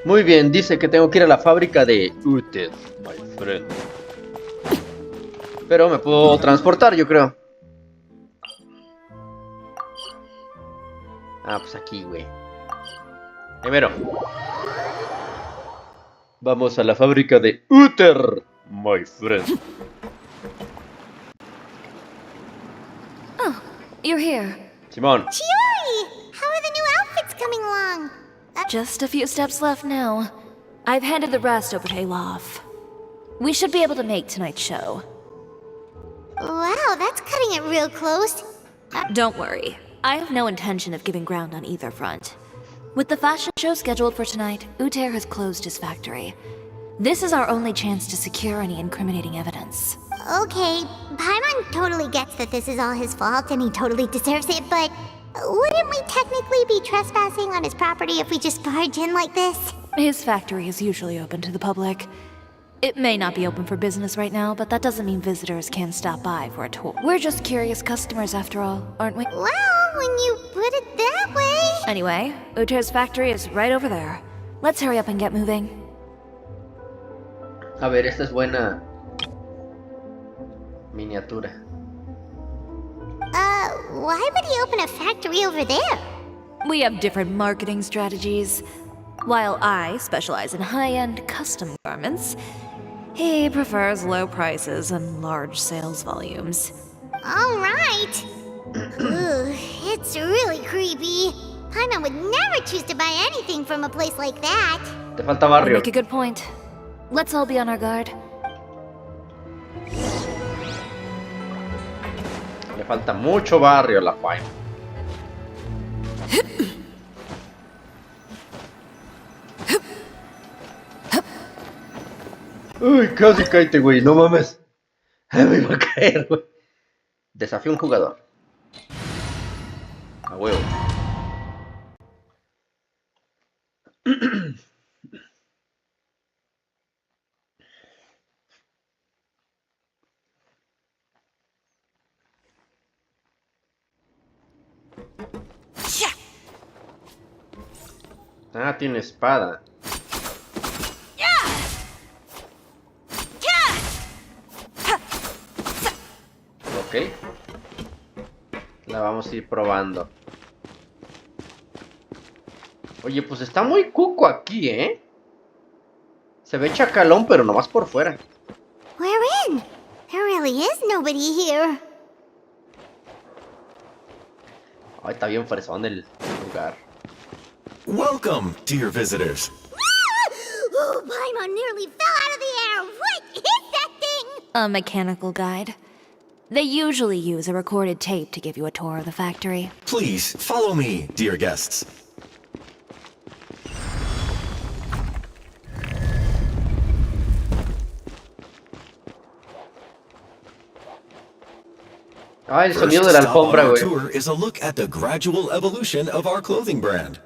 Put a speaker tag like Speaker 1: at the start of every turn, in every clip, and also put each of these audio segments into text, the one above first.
Speaker 1: Muy bien, dice que tengo que ir a la fábrica de Uther, my friend. Pero me puedo transportar, yo creo. Ah, pues aquí, güey. Primero. Vamos a la fábrica de Uther, my friend.
Speaker 2: Oh, you're here.
Speaker 1: Simón.
Speaker 3: Chiori! How are the new outfits coming along?
Speaker 2: Just a few steps left now. I've handed the rest over to Alof. We should be able to make tonight's show.
Speaker 3: Wow, that's cutting it real close.
Speaker 2: Don't worry. I have no intention of giving ground on either front. With the fashion show scheduled for tonight, Uther has closed his factory. This is our only chance to secure any incriminating evidence.
Speaker 3: Okay, Paimon totally gets that this is all his fault and he totally deserves it, but wouldn't we technically be trespassing on his property if we just barge in like this?
Speaker 2: His factory is usually open to the public. It may not be open for business right now, but that doesn't mean visitors can't stop by for a tour. We're just curious customers after all, aren't we?
Speaker 3: Well, when you put it that way...
Speaker 2: Anyway, Uther's factory is right over there. Let's hurry up and get moving.
Speaker 1: A ver, esta es buena miniatura.
Speaker 3: Why would he open a factory over there?
Speaker 2: We have different marketing strategies. While I specialize in high-end custom garments, he prefers low prices and large sales volumes.
Speaker 3: All right. Ugh, it's really creepy. Paimon would never choose to buy anything from a place like that.
Speaker 1: Te falta
Speaker 2: You
Speaker 1: barrio.
Speaker 2: make a good point. Let's all be on our guard.
Speaker 1: Le falta mucho barrio a la Paimon. Uy, casi caíte, güey, no mames. Me iba a caer, güey. Desafío a un jugador. A huevo. Ah, tiene espada. Ok. La vamos a ir probando. Oye, pues está muy cuco aquí, ¿eh? Se ve chacalón, pero nomás por fuera.
Speaker 3: We're in. There really is nobody here.
Speaker 1: Ay, está bien fresón el lugar.
Speaker 4: Welcome, dear visitors.
Speaker 3: Oh, Paimon nearly fell out of the air. What is that thing?
Speaker 2: A mechanical guide. They usually use a recorded tape to give you a tour of the factory.
Speaker 4: Please follow me, dear guests.
Speaker 1: Ay, el sonido de la
Speaker 4: First stop on
Speaker 1: alfombra,
Speaker 4: our
Speaker 1: güey.
Speaker 4: tour is a look at the gradual evolution of our clothing brand.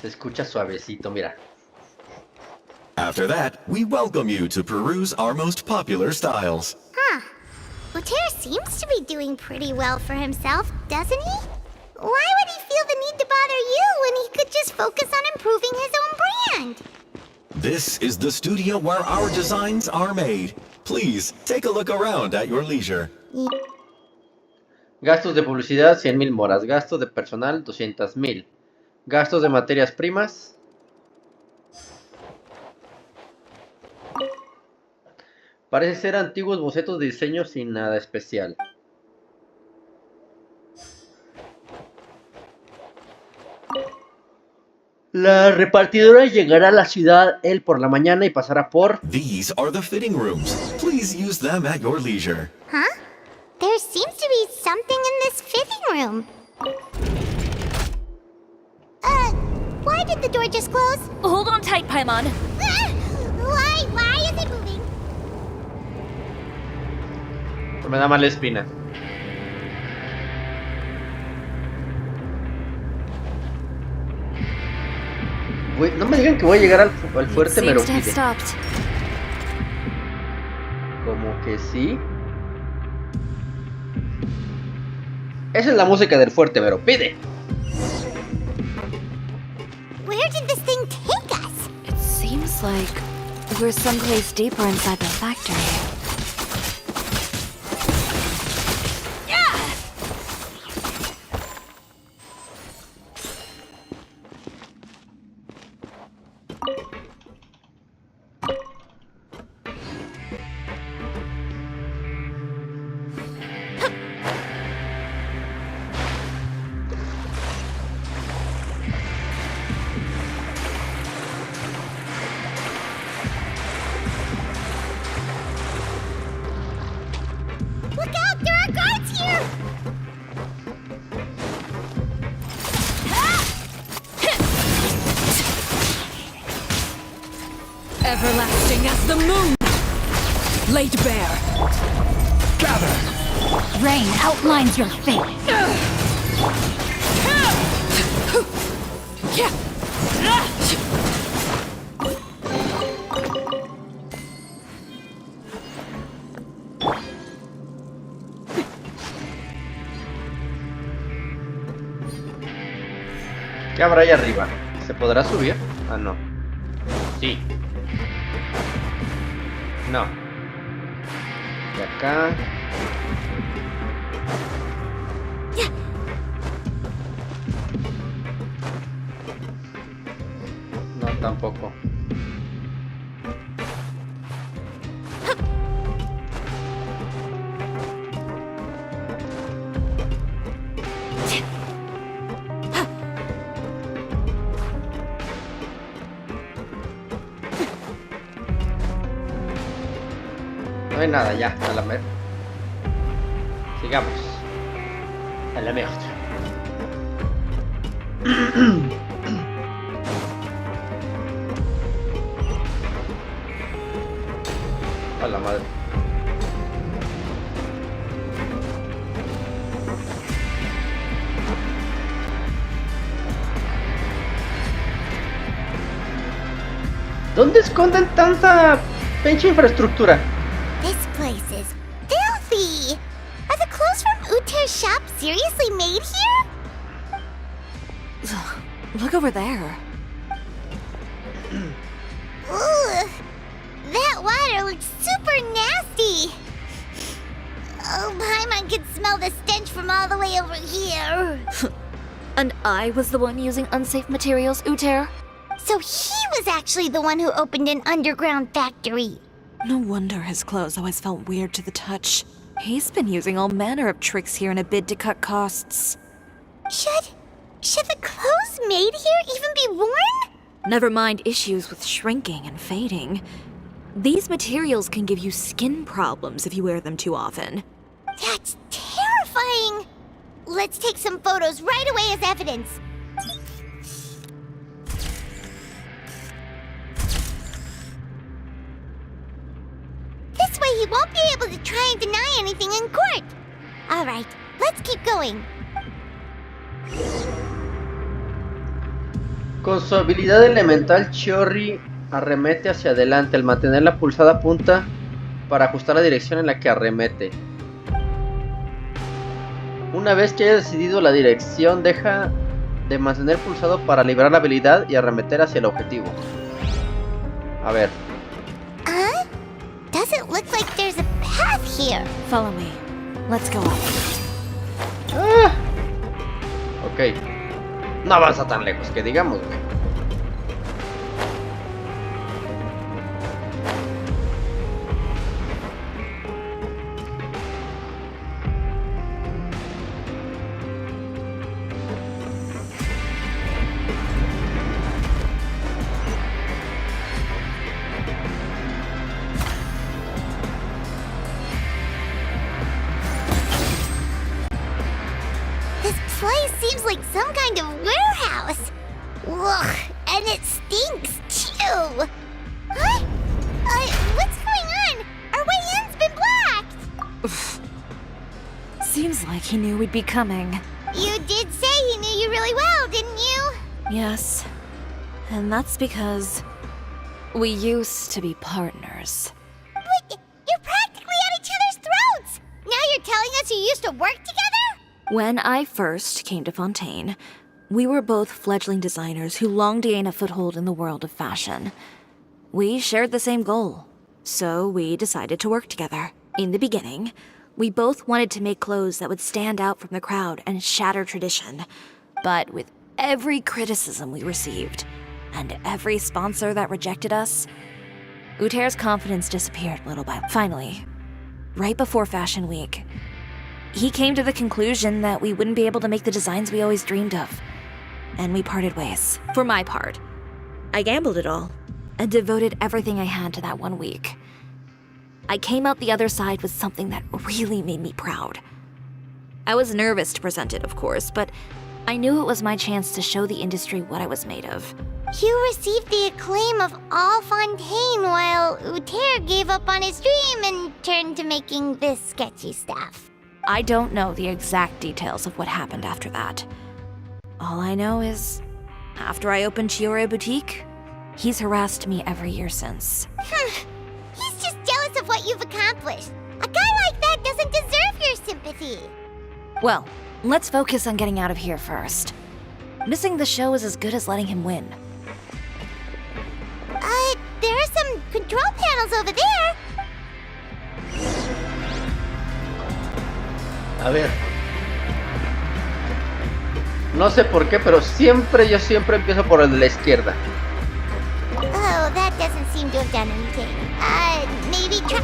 Speaker 1: Se escucha suavecito, mira.
Speaker 4: After that, we welcome you to peruse our most popular styles.
Speaker 3: Huh. Utre seems to be doing pretty well for himself, doesn't he? Why would he feel the need to bother you when he could just focus on improving his own brand?
Speaker 4: This is the studio where our designs are made. Please, take a look around at your leisure.
Speaker 1: Gastos de publicidad, 100.000 moras. Gastos de personal, 200.000. Gastos de materias primas. Parece ser antiguos bocetos de diseño sin nada especial. La repartidora llegará a la ciudad él por la mañana y pasará por...
Speaker 4: These are the fitting rooms. Please use them at your leisure.
Speaker 3: Huh? There seems to be something in this fitting room. Why did the door just close?
Speaker 2: Hold on tight, Paimon.
Speaker 3: Why is it moving?
Speaker 1: Me da mala espina. Güey, no me digan que voy a llegar al fuerte
Speaker 2: Seems to have
Speaker 1: Meropide.
Speaker 2: stopped.
Speaker 1: Como que sí. Esa es la música del fuerte, pero pide.
Speaker 3: Where did this thing take us?
Speaker 2: It seems like we're someplace deeper inside the factory.
Speaker 3: Look out! There are guards here!
Speaker 5: Everlasting as the moon, laid bare.
Speaker 4: Gather!
Speaker 2: Rain outlines your fate.
Speaker 1: ¿Qué habrá ahí arriba? ¿Se podrá subir? Ah, no. Sí. No. Y acá. No, tampoco. No hay nada ya, a la mer. Sigamos. A la mer. A la madre. ¿Dónde esconden tanta pinche infraestructura?
Speaker 3: This place is filthy! Are the clothes from Uther's shop seriously made here?
Speaker 2: Look over there.
Speaker 3: Ugh! That water looks super nasty! Oh, Paimon can smell the stench from all the way over here.
Speaker 2: And I was the one using unsafe materials, Utre?
Speaker 3: So he was actually the one who opened an underground factory.
Speaker 5: No wonder his clothes always felt weird to the touch. He's been using all manner of tricks here in a bid to cut costs.
Speaker 3: Should the clothes made here even be worn?
Speaker 2: Never mind issues with shrinking and fading. These materials can give you skin problems if you wear them too often.
Speaker 3: That's terrifying! Let's take some photos right away as evidence. This way he won't be able to try and deny anything in court. Alright, let's keep going.
Speaker 1: Con su habilidad elemental, Chiori arremete hacia adelante al mantener la pulsada punta para ajustar la dirección en la que arremete. Una vez que haya decidido la dirección, deja de mantener pulsado para liberar la habilidad y arremeter hacia el objetivo. A ver.
Speaker 3: Doesn't look like there's a path here.
Speaker 2: Follow me. Let's go up.
Speaker 1: Ah. Ok. No avanza tan lejos que digamos, güey.
Speaker 3: Place seems like some kind of warehouse. Ugh, and it stinks too. Huh? What's going on? Our way in's been blocked.
Speaker 2: Seems like he knew we'd be coming.
Speaker 3: You did say he knew you really well, didn't you?
Speaker 2: Yes. And that's because we used to be partners.
Speaker 3: But you're practically at each other's throats. Now you're telling us you used to work together?
Speaker 2: When I first came to Fontaine, we were both fledgling designers who longed to gain a foothold in the world of fashion. We shared the same goal, so we decided to work together. In the beginning, we both wanted to make clothes that would stand out from the crowd and shatter tradition. But with every criticism we received, and every sponsor that rejected us, Uther's confidence disappeared little by little. Finally, right before Fashion Week, he came to the conclusion that we wouldn't be able to make the designs we always dreamed of. And we parted ways. For my part, I gambled it all and devoted everything I had to that 1 week. I came out the other side with something that really made me proud. I was nervous to present it, of course, but I knew it was my chance to show the industry what I was made of.
Speaker 3: You received the acclaim of all Fontaine while Uther gave up on his dream and turned to making this sketchy stuff.
Speaker 2: I don't know the exact details of what happened after that. All I know is, after I opened Chiori Boutique, he's harassed me every year since.
Speaker 3: He's just jealous of what you've accomplished. A guy like that doesn't deserve your sympathy.
Speaker 2: Well, let's focus on getting out of here first. Missing the show is as good as letting him win.
Speaker 3: There are some control panels over there.
Speaker 1: A ver. No sé por qué, pero yo siempre empiezo por el de la izquierda.
Speaker 3: Oh, that doesn't seem to have done anything. Maybe try...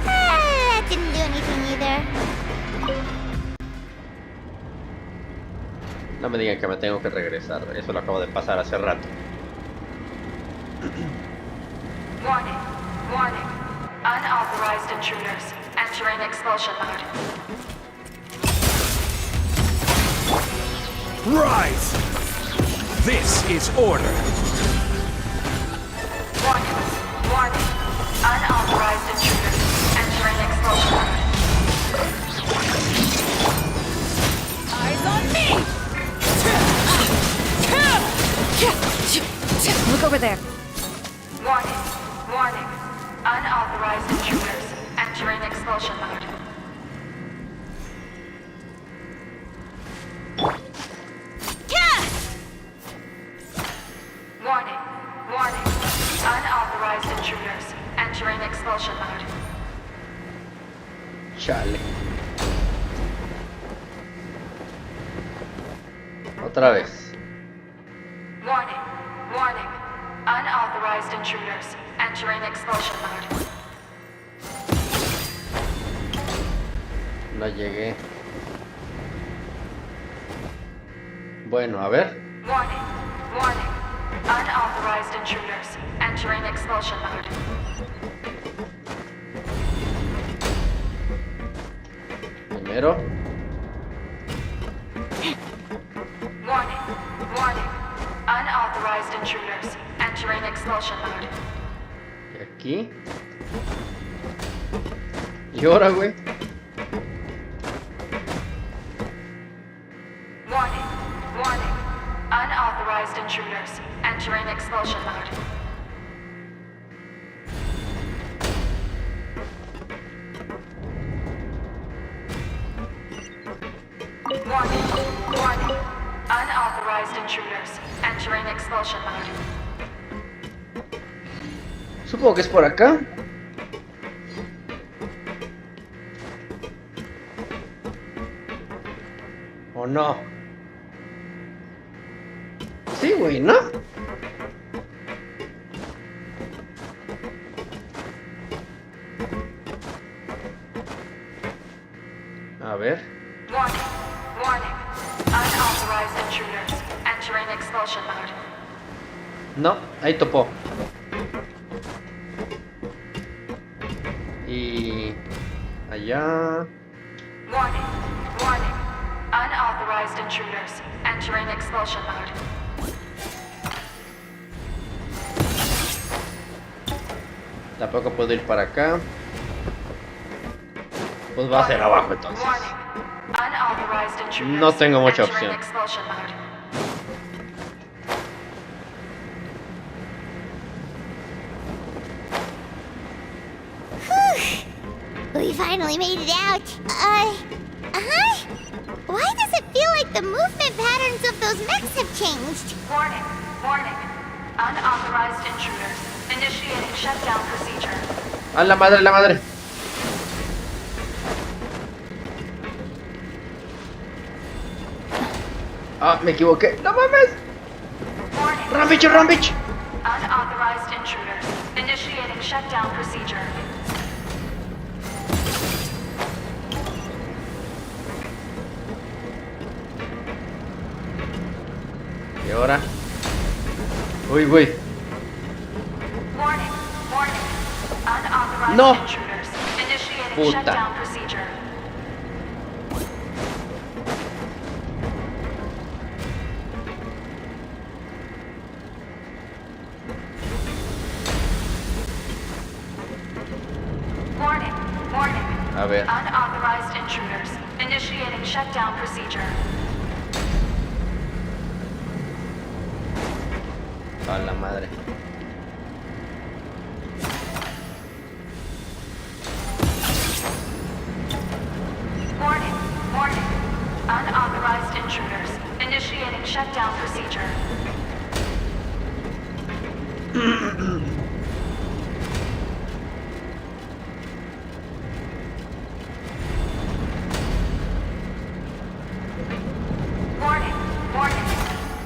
Speaker 3: that didn't do anything either.
Speaker 1: No me digan que me tengo que regresar. Eso lo acabo de pasar hace rato.
Speaker 6: Warning, warning. Unauthorized intruders entering expulsion mode.
Speaker 7: Rise! This is order.
Speaker 6: Warning, warning. Unauthorized intruders entering expulsion mode.
Speaker 5: Eyes on me!
Speaker 2: Look over there.
Speaker 6: Warning, warning. Unauthorized intruders entering expulsion mode. Warning, warning. Unauthorized intruders entering expulsion mode.
Speaker 1: Chale. Otra vez.
Speaker 6: Warning, warning. Unauthorized intruders entering expulsion mode.
Speaker 1: No llegué. Bueno, a ver.
Speaker 6: Warning, warning. Unauthorized intruders entering expulsion mode.
Speaker 1: Primero.
Speaker 6: Warning, warning. Unauthorized intruders entering expulsion mode.
Speaker 1: Y aquí. Y ahora, güey.
Speaker 6: Warning, warning. Unauthorized intruders entering expulsion mode. Warning, warning. Unauthorized intruders entering expulsion mode.
Speaker 1: Supongo que es por acá. ¿O no? Sí, güey, ¿no? A ver.
Speaker 6: Warning, warning. Unauthorized intruders entering expulsion mode.
Speaker 1: No, ahí topó. Y allá.
Speaker 6: Warning, warning. Unauthorized intruders entering expulsion mode.
Speaker 1: Tampoco puedo ir para acá. Pues va a ser abajo entonces.
Speaker 6: Warning. Unauthorized intruders
Speaker 1: No tengo mucha
Speaker 6: entering
Speaker 1: opción.
Speaker 6: expulsion mode.
Speaker 3: We finally made it out. Why does it feel like the movement patterns of those mechs have changed?
Speaker 6: Warning, warning. Unauthorized intruders. Initiating shutdown procedure.
Speaker 1: ¡A la madre, la madre! Ah, me equivoqué. ¡No mames!
Speaker 6: Warning.
Speaker 1: ¡Rampage, Rampage!
Speaker 6: Unauthorized intruders. Initiating shutdown procedure.
Speaker 1: ¿Y ahora? Uy, güey.
Speaker 6: Warning, warning. Unauthorized
Speaker 1: No.
Speaker 6: intruders. Initiating
Speaker 1: Puta.
Speaker 6: shutdown procedure. Warning, warning.
Speaker 1: A ver.
Speaker 6: Unauthorized intruders. Initiating shutdown procedure.
Speaker 1: A la madre.
Speaker 6: Warning, warning. Unauthorized intruders. Initiating shutdown procedure. Warning, warning.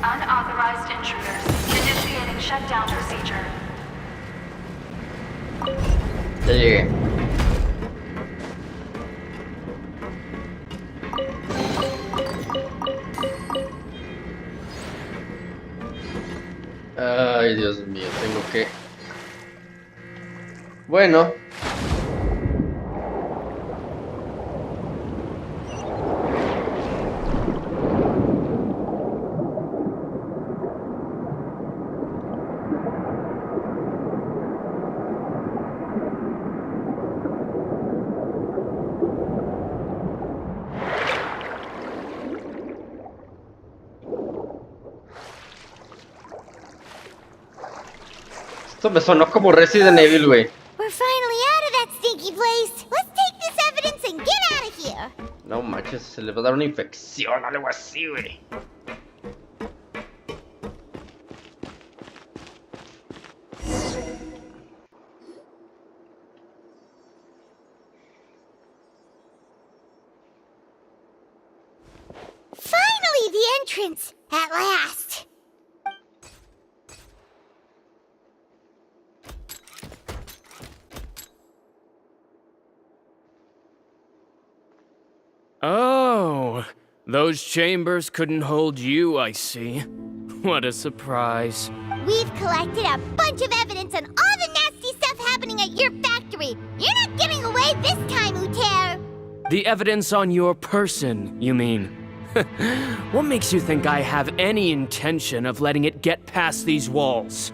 Speaker 6: Unauthorized intruders. Initiating shutdown procedure.
Speaker 1: Ya llegué. Ay, Dios mío, tengo que... Bueno. Esto me sonó como Resident Evil, güey.
Speaker 3: We're finally out of that stinky place. Let's take this evidence and get out of here.
Speaker 1: No manches, se le va a dar una infección o algo así, güey.
Speaker 3: Finally, the entrance. At last.
Speaker 8: Oh, those chambers couldn't hold you, I see. What a surprise.
Speaker 3: We've collected a bunch of evidence on all the nasty stuff happening at your factory. You're not getting away this time, Uther.
Speaker 8: The evidence on your person, you mean? What makes you think I have any intention of letting it get past these walls?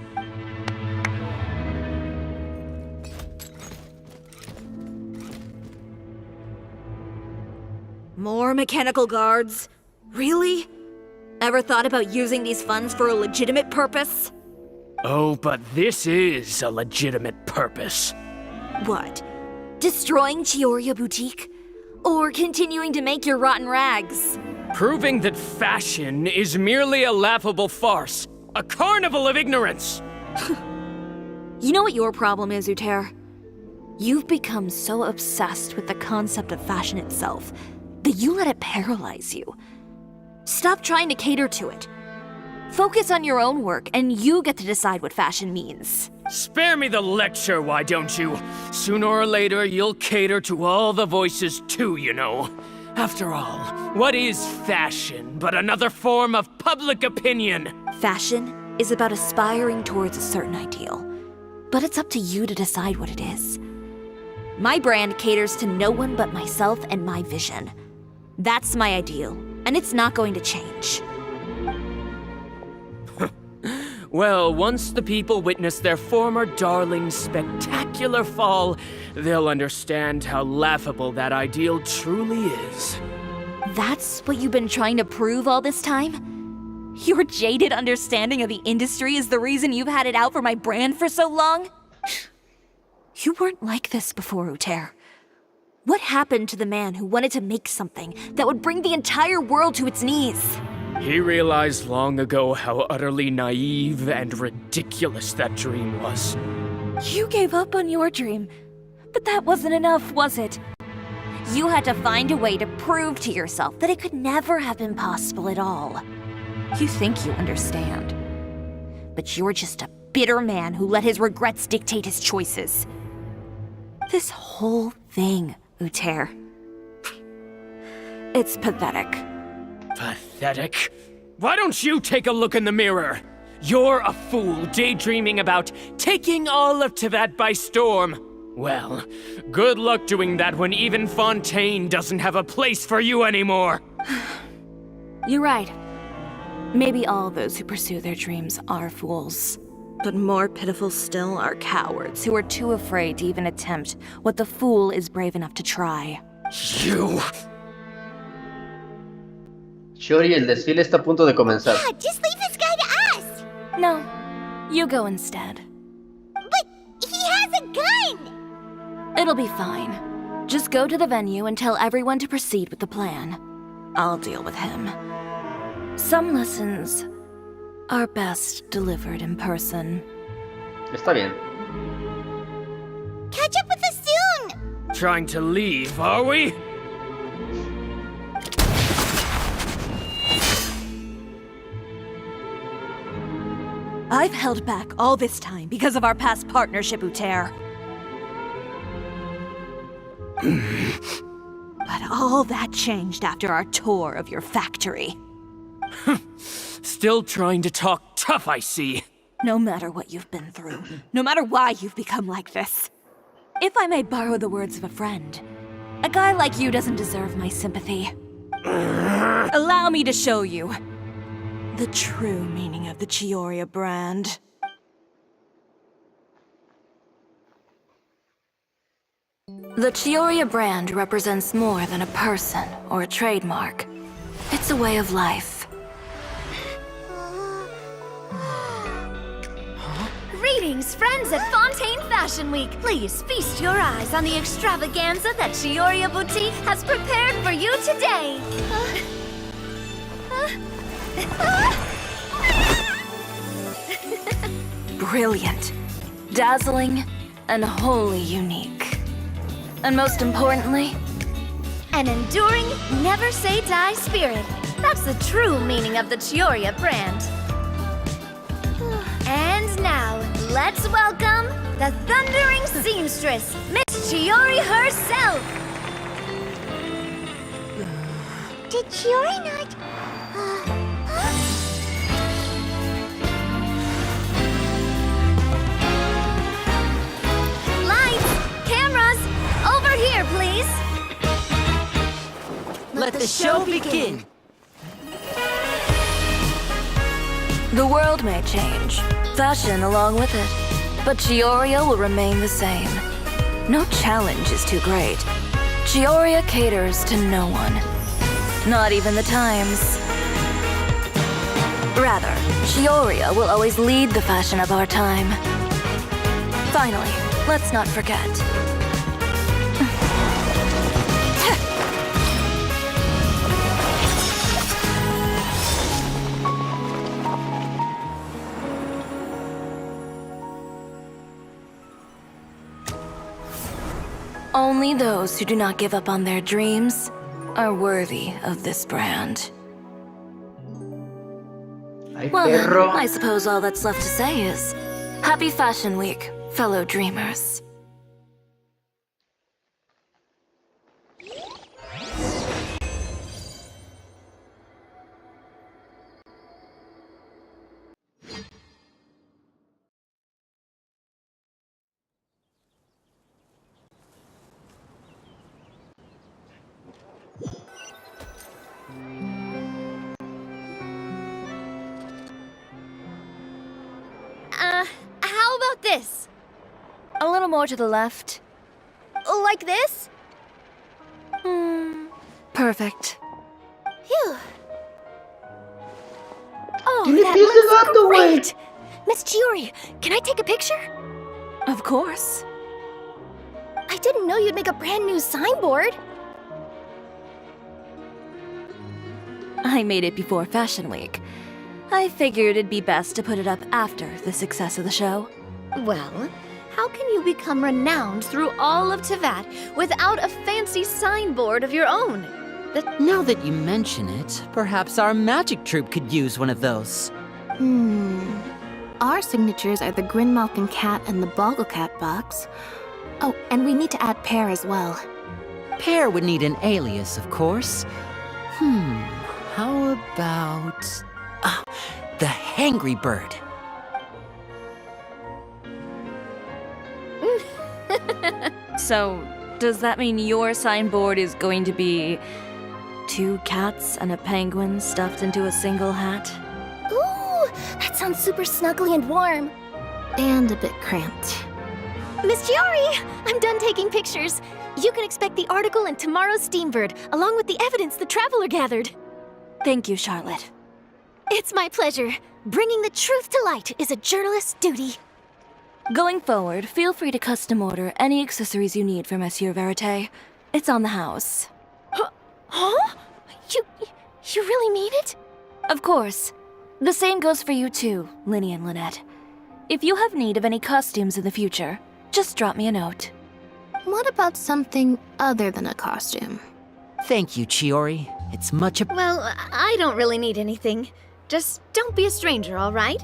Speaker 5: More mechanical guards? Really? Ever thought about using these funds for a legitimate purpose?
Speaker 8: Oh, but this is a legitimate purpose.
Speaker 5: What? Destroying Chiori Boutique? Or continuing to make your rotten rags?
Speaker 8: Proving that fashion is merely a laughable farce. A carnival of ignorance!
Speaker 5: You know what your problem is, Uther? You've become so obsessed with the concept of fashion itself that you let it paralyze you. Stop trying to cater to it. Focus on your own work, and you get to decide what fashion means.
Speaker 8: Spare me the lecture, why don't you? Sooner or later, you'll cater to all the voices too, you know. After all, what is fashion but another form of public opinion?
Speaker 5: Fashion is about aspiring towards a certain ideal, but it's up to you to decide what it is. My brand caters to no one but myself and my vision. That's my ideal, and it's not going to change.
Speaker 8: Well, once the people witness their former darling's spectacular fall, they'll understand how laughable that ideal truly is.
Speaker 5: That's what you've been trying to prove all this time? Your jaded understanding of the industry is the reason you've had it out for my brand for so long? You weren't like this before, Uther. What happened to the man who wanted to make something that would bring the entire world to its knees?
Speaker 8: He realized long ago how utterly naive and ridiculous that dream was.
Speaker 5: You gave up on your dream, but that wasn't enough, was it? You had to find a way to prove to yourself that it could never have been possible at all. You think you understand, but you're just a bitter man who let his regrets dictate his choices. This whole thing, Uther. It's pathetic.
Speaker 8: Pathetic? Why don't you take a look in the mirror? You're a fool daydreaming about taking all of Teyvat by storm. Well, good luck doing that when even Fontaine doesn't have a place for you anymore.
Speaker 5: You're right. Maybe all those who pursue their dreams are fools. But more pitiful still are cowards who are too afraid to even attempt what the fool is brave enough to try.
Speaker 8: You...
Speaker 1: Chiori, el desfile está a punto de comenzar.
Speaker 3: Dad, just leave this guy to us!
Speaker 5: No, you go instead.
Speaker 3: But he has a gun!
Speaker 5: It'll be fine. Just go to the venue and tell everyone to proceed with the plan. I'll deal with him. Some lessons are best delivered in person.
Speaker 1: Está bien.
Speaker 3: Catch up with us soon!
Speaker 8: Trying to leave, are we?
Speaker 5: I've held back all this time because of our past partnership, Utre. But all that changed after our tour of your factory.
Speaker 8: Still trying to talk tough, I see.
Speaker 5: No matter what you've been through, no matter why you've become like this. If I may borrow the words of a friend, a guy like you doesn't deserve my sympathy. Allow me to show you the true meaning of the Chiori brand. The Chiori brand represents more than a person or a trademark. It's a way of life.
Speaker 9: Greetings, friends at Fontaine Fashion Week. Please feast your eyes on the extravaganza that Chiori Boutique has prepared for you today.
Speaker 5: Brilliant, dazzling, and wholly unique. And most importantly,
Speaker 9: An enduring, never-say-die spirit. That's the true meaning of the Chiori brand. And now, let's welcome the thundering seamstress, Miss Chiori herself!
Speaker 3: Did Chiori not...
Speaker 9: Lights! Cameras! Over here, please!
Speaker 10: Let the show begin!
Speaker 5: the world may change, fashion along with it, but Chiori will remain the same. No challenge is too great. Chiori caters to no one, not even the times. Rather, Chiori will always lead the fashion of our time. Finally, let's not forget. Only those who do not give up on their dreams are worthy of this brand.
Speaker 1: Ay,
Speaker 5: Well, then,
Speaker 1: perro.
Speaker 5: I suppose all that's left to say is, Happy Fashion Week, fellow dreamers.
Speaker 9: How about this?
Speaker 5: A little more to the left.
Speaker 9: Like this?
Speaker 5: Perfect.
Speaker 9: Phew. Oh,
Speaker 1: ¿Qué le
Speaker 9: that
Speaker 1: pides el
Speaker 9: looks
Speaker 1: gato, güey?
Speaker 9: great! Miss Chiori, can I take a picture?
Speaker 5: Of course.
Speaker 9: I I didn't know you'd make a brand new signboard.
Speaker 5: I made it before Fashion Week. I figured it'd be best to put it up after the success of the show.
Speaker 9: Well, how can you become renowned through all of Teyvat without a fancy signboard of your own?
Speaker 10: Now that you mention it, perhaps our magic troupe could use one of those.
Speaker 11: Our signatures are the Grinmalkin cat and the Bogglecat box. Oh, and we need to add Pear as well.
Speaker 10: Pear would need an alias, of course. How about... the Hangry Bird.
Speaker 5: So, does that mean your signboard is going to be 2 cats and a penguin stuffed into a single hat?
Speaker 9: Ooh, that sounds super snuggly and warm.
Speaker 11: And a bit cramped.
Speaker 9: Miss Chiori, I'm done taking pictures. You can expect the article in tomorrow's Steambird, along with the evidence the Traveler gathered.
Speaker 5: Thank you, Charlotte.
Speaker 9: It's my pleasure. Bringing the truth to light is a journalist's duty.
Speaker 5: Going forward, feel free to custom order any accessories you need for Monsieur Verite. It's on the house.
Speaker 9: Huh? You really mean it?
Speaker 5: Of course. The same goes for you too, Linny and Lynette. If you have need of any costumes in the future, just drop me a note.
Speaker 11: What about something other than a costume?
Speaker 10: Thank you, Chiori. It's much
Speaker 9: Well, I don't really need anything. Just don't be a stranger, all right?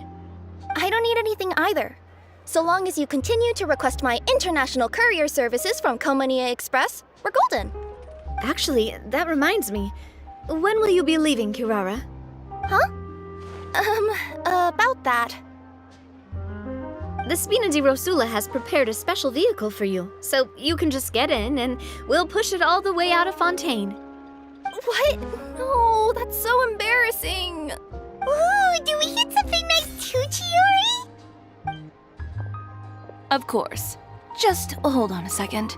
Speaker 9: I don't need anything either. So long as you continue to request my international courier services from Komania Express, we're golden. Actually, that reminds me. When will you be leaving, Kirara? Huh? About that. The Spina di Rosula has prepared a special vehicle for you, so you can just get in and we'll push it all the way out of Fontaine. What? No, that's so embarrassing.
Speaker 3: Ooh, do we get something nice too, Chiori?
Speaker 5: Of course. Just hold on a second.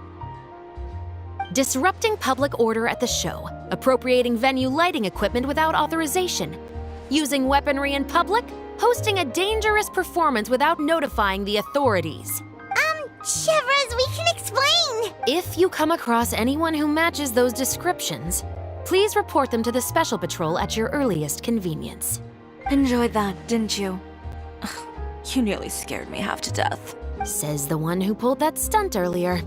Speaker 12: Disrupting public order at the show, appropriating venue lighting equipment without authorization, using weaponry in public, hosting a dangerous performance without notifying the authorities.
Speaker 3: Chevras, we can explain!
Speaker 12: If you come across anyone who matches those descriptions, please report them to the Special Patrol at your earliest convenience.
Speaker 5: Enjoyed that, didn't you? You nearly scared me half to death.
Speaker 12: Says the one who pulled that stunt earlier.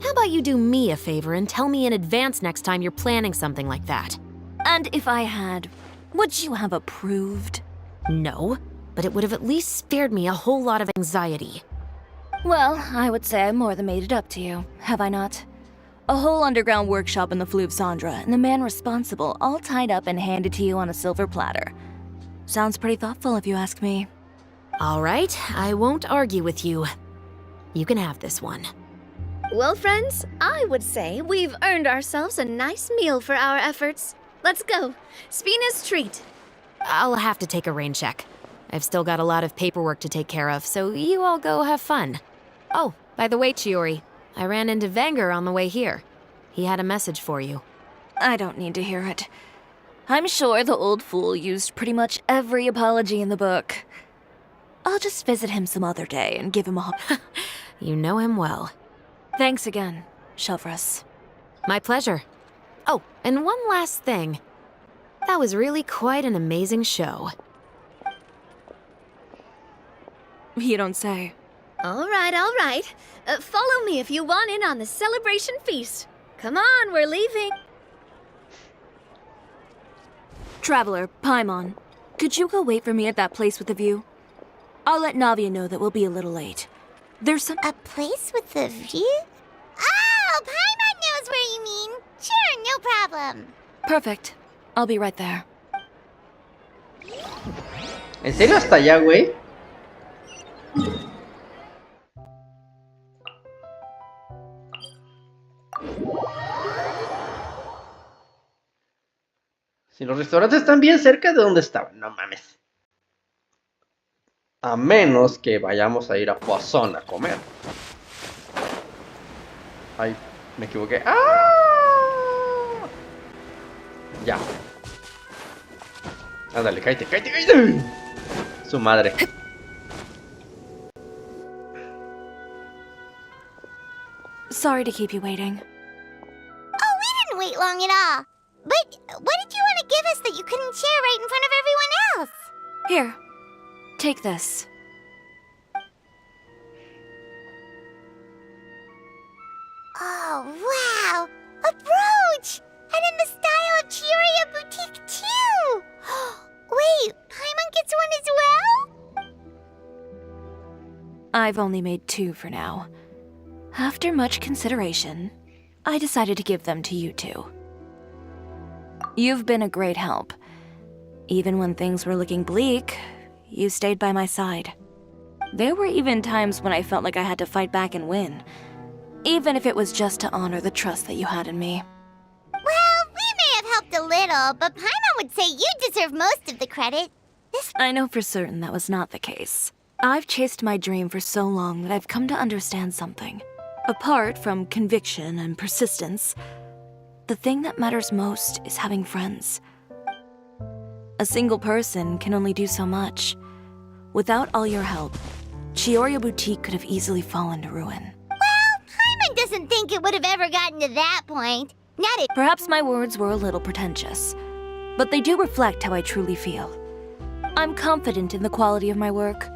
Speaker 12: How about you do me a favor and tell me in advance next time you're planning something like that?
Speaker 5: And if I had, would you have approved?
Speaker 12: No, but it would have at least spared me a whole lot of anxiety.
Speaker 5: Well, I would say I more than made it up to you, have I not? A whole underground workshop in the Fleuve Cendra, and the man responsible all tied up and handed to you on a silver platter. Sounds pretty thoughtful if you ask me.
Speaker 12: All right, I won't argue with you. You can have this one.
Speaker 9: Well, friends, I would say we've earned ourselves a nice meal for our efforts. Let's go. Spina's treat.
Speaker 12: I'll have to take a rain check. I've still got a lot of paperwork to take care of, so you all go have fun. Oh, by the way, Chiori, I ran into Wenger on the way here. He had a message for you.
Speaker 5: I don't need to hear it. I'm sure the old fool used pretty much every apology in the book. I'll just visit him some other day and give him a
Speaker 12: You know him well.
Speaker 5: Thanks again, Chevras.
Speaker 12: My pleasure. Oh, and one last thing. That was really quite an amazing show.
Speaker 5: You don't say.
Speaker 9: All right. Follow me if you want in on the celebration feast. Come on, we're leaving.
Speaker 5: Traveler, Paimon, could you go wait for me at that place with the view? I'll let Navia know that we'll be a little late. There's some—
Speaker 3: A place with a view? Oh, Paimon knows where you mean. Sure, no problem.
Speaker 5: Perfect. I'll be right there.
Speaker 1: ¿En serio hasta allá, güey? Si los restaurantes están bien cerca de donde estaban, no mames. A menos que vayamos a ir a Poisson a comer. Ay, me equivoqué. ¡Ah! Ya. Ándale, cállate. Su madre.
Speaker 2: Sorry to keep you waiting.
Speaker 3: Oh, we didn't wait long at all. But what did you want to give us that you couldn't share right in front of everyone else?
Speaker 2: Here, take this.
Speaker 3: Oh, wow! A brooch! And in the style of Chiori y Boutique, too! Wait, Paimon gets one as well?
Speaker 2: I've only made 2 for now. After much consideration, I decided to give them to you two. You've been a great help. Even when things were looking bleak, you stayed by my side. There were even times when I felt like I had to fight back and win, even if it was just to honor the trust that you had in me.
Speaker 3: Well, we may have helped a little, but Paimon would say you deserve most of the credit.
Speaker 2: I know for certain that was not the case. I've chased my dream for so long that I've come to understand something. Apart from conviction and persistence, the thing that matters most is having friends. A single person can only do so much. Without all your help, Chiori y Boutique could have easily fallen to ruin.
Speaker 3: Well, Paimon doesn't think it would have ever gotten to that point. Not if—
Speaker 2: Perhaps my words were a little pretentious, but they do reflect how I truly feel. I'm confident in the quality of my work.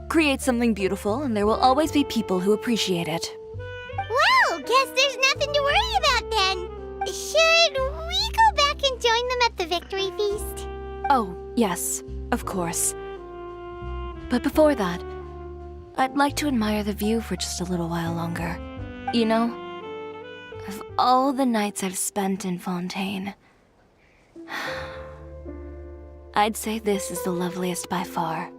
Speaker 2: Create something beautiful, and there will always be people who appreciate it.
Speaker 3: Well, guess there's nothing to worry about then. Should we go back and join them at the victory feast?
Speaker 2: Oh, yes, of course. But before that, I'd like to admire the view for just a little while longer. You know, of all the nights I've spent in Fontaine, I'd say this is the loveliest by far.